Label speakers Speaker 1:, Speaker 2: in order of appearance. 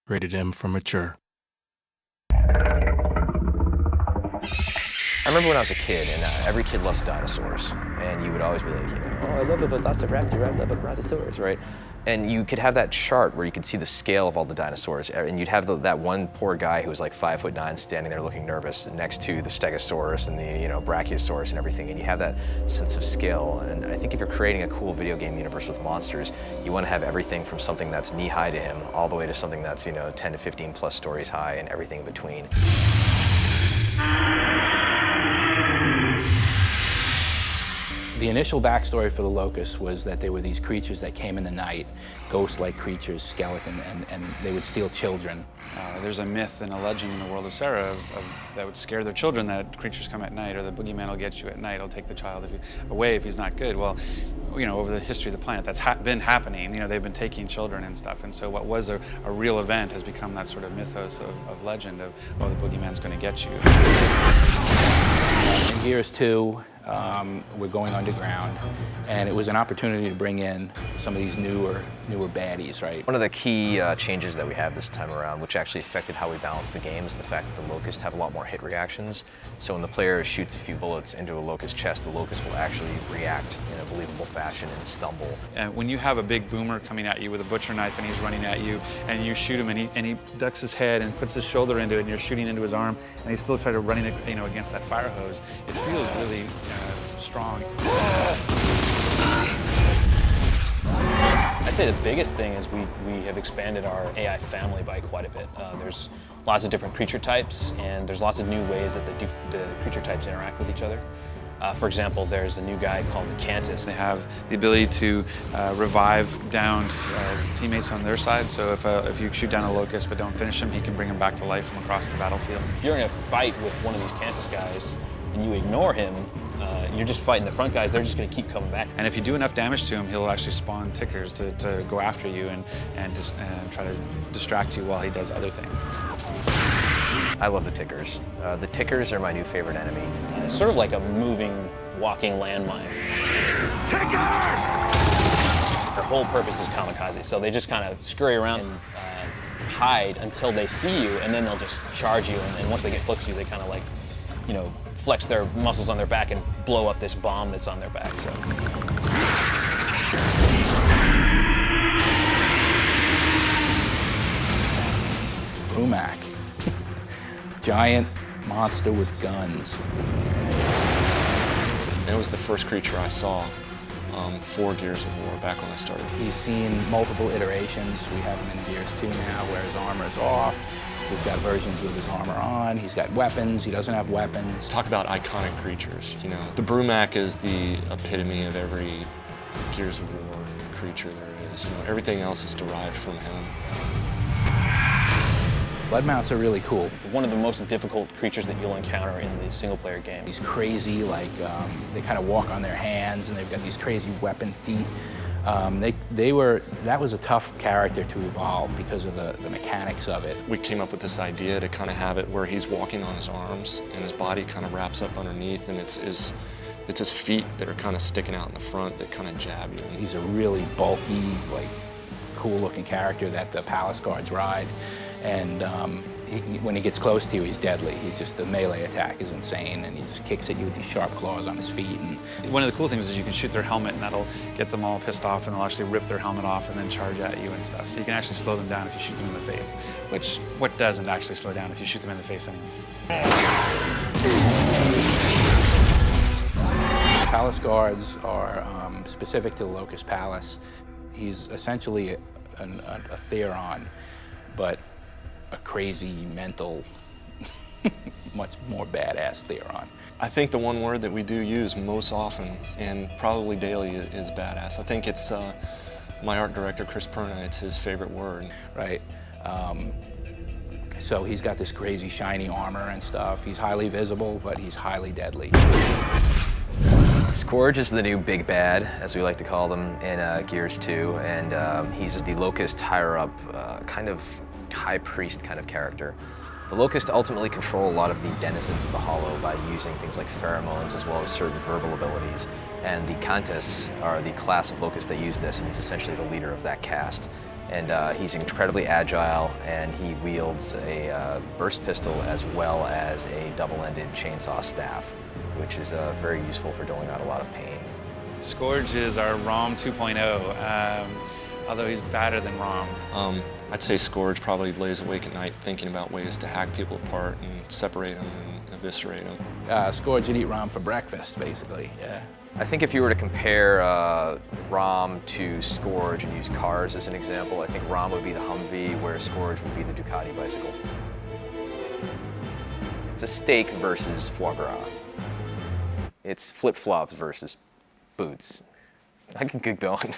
Speaker 1: Rated M for mature.
Speaker 2: I remember when I was a kid, and every kid loves dinosaurs, and you would always be like, oh, I love a velociraptor, I love a brontosaurus, right? And you could have that chart where you could see the scale of all the dinosaurs, and you'd have that one poor guy who was like 5'9", standing there looking nervous next to the Stegosaurus and the Brachiosaurus and everything, and you have that sense of scale. And I think if you're creating a cool video game universe with monsters, you want to have everything from something that's knee-high to him all the way to something that's 10 to 15 plus stories high and everything in between.
Speaker 3: The initial backstory for the Locusts was that they were these creatures that came in the night, ghost-like creatures, skeleton, and they would steal children.
Speaker 4: There's a myth and a legend in the world of Sarah that would scare their children, that creatures come at night, or the boogeyman will get you at night, he'll take the child away if he's not good. Well, over the history of the planet, that's been happening. They've been taking children and stuff, and so what was a real event has become that sort of mythos of legend of, oh, the boogeyman's going to get you.
Speaker 3: In Gears 2, we're going underground, and it was an opportunity to bring in some of these newer baddies, right?
Speaker 2: One of the key changes that we have this time around, which actually affected how we balance the game, is the fact that the Locusts have a lot more hit reactions. So when the player shoots a few bullets into a Locust chest, the Locust will actually react in a believable fashion and stumble.
Speaker 4: And when you have a big boomer coming at you with a butcher knife and he's running at you, and you shoot him and he ducks his head and puts his shoulder into it, and you're shooting into his arm, and he's still trying to running against that fire hose, it feels really strong.
Speaker 5: I'd say the biggest thing is we have expanded our AI family by quite a bit. There's lots of different creature types, and there's lots of new ways that the creature types interact with each other. For example, there's a new guy called the Cantus.
Speaker 4: They have the ability to revive downed teammates on their side, so if you shoot down a Locust but don't finish him, he can bring him back to life from across the battlefield.
Speaker 5: If you're in a fight with one of these Cantus guys and you ignore him, you're just fighting the front guys, they're just going to keep coming back.
Speaker 4: And if you do enough damage to him, he'll actually spawn tickers to go after you and try to distract you while he does other things.
Speaker 2: I love the Tickers. The Tickers are my new favorite enemy.
Speaker 5: It's sort of like a moving, walking landmine.
Speaker 6: Tickers!
Speaker 5: Their whole purpose is kamikaze, so they just kind of scurry around and hide until they see you, and then they'll just charge you, and once they get close to you, they kind of like, flex their muscles on their back and blow up this bomb that's on their back. So.
Speaker 3: Brumak. Giant monster with guns.
Speaker 7: It was the first creature I saw for Gears of War back when I started.
Speaker 3: He's seen multiple iterations. We have him in Gears 2 now, where his armor's off. We've got versions with his armor on. He's got weapons. He doesn't have weapons.
Speaker 7: Talk about iconic creatures. The Brumak is the epitome of every Gears of War creature there is. Everything else is derived from him.
Speaker 3: Bloodmounts are really cool.
Speaker 5: One of the most difficult creatures that you'll encounter in the single-player game.
Speaker 3: He's crazy, they kind of walk on their hands, and they've got these crazy weapon feet. That was a tough character to evolve because of the mechanics of it.
Speaker 7: We came up with this idea to kind of have it where he's walking on his arms, and his body kind of wraps up underneath, and it's his feet that are kind of sticking out in the front that kind of jab you.
Speaker 3: He's a really bulky, cool-looking character that the palace guards ride. And when he gets close to you, he's deadly. The melee attack is insane, and he just kicks at you with these sharp claws on his feet. And
Speaker 4: one of the cool things is you can shoot their helmet, and that'll get them all pissed off, and they'll actually rip their helmet off and then charge at you and stuff. So you can actually slow them down if you shoot them in the face, which what doesn't actually slow down if you shoot them in the face anyway.
Speaker 3: Palace guards are specific to the Locust Palace. He's essentially a Theron, but a crazy, mental, much more badass Theron.
Speaker 7: I think the one word that we do use most often, and probably daily, is badass. I think it's my art director, Chris Perna, it's his favorite word.
Speaker 3: Right. So he's got this crazy, shiny armor and stuff. He's highly visible, but he's highly deadly.
Speaker 2: Scourge is the new big bad, as we like to call them, in Gears 2, and he's the Locust higher-up, kind of high priest kind of character. The Locust ultimately control a lot of the denizens of the Hollow by using things like pheromones as well as certain verbal abilities, and the Cantus are the class of Locust that use this, and he's essentially the leader of that caste. And he's incredibly agile, and he wields a burst pistol as well as a double-ended chainsaw staff, which is very useful for doling out a lot of pain.
Speaker 4: Scourge is our Rom 2.0, although he's badder than Rom.
Speaker 7: I'd say Scourge probably lays awake at night thinking about ways to hack people apart and separate them and eviscerate them.
Speaker 3: Scourge would eat Rom for breakfast, basically, yeah.
Speaker 2: I think if you were to compare Rom to Scourge and use cars as an example, I think Rom would be the Humvee, where Scourge would be the Ducati bicycle. It's a steak versus foie gras. It's flip-flops versus boots. I can keep going.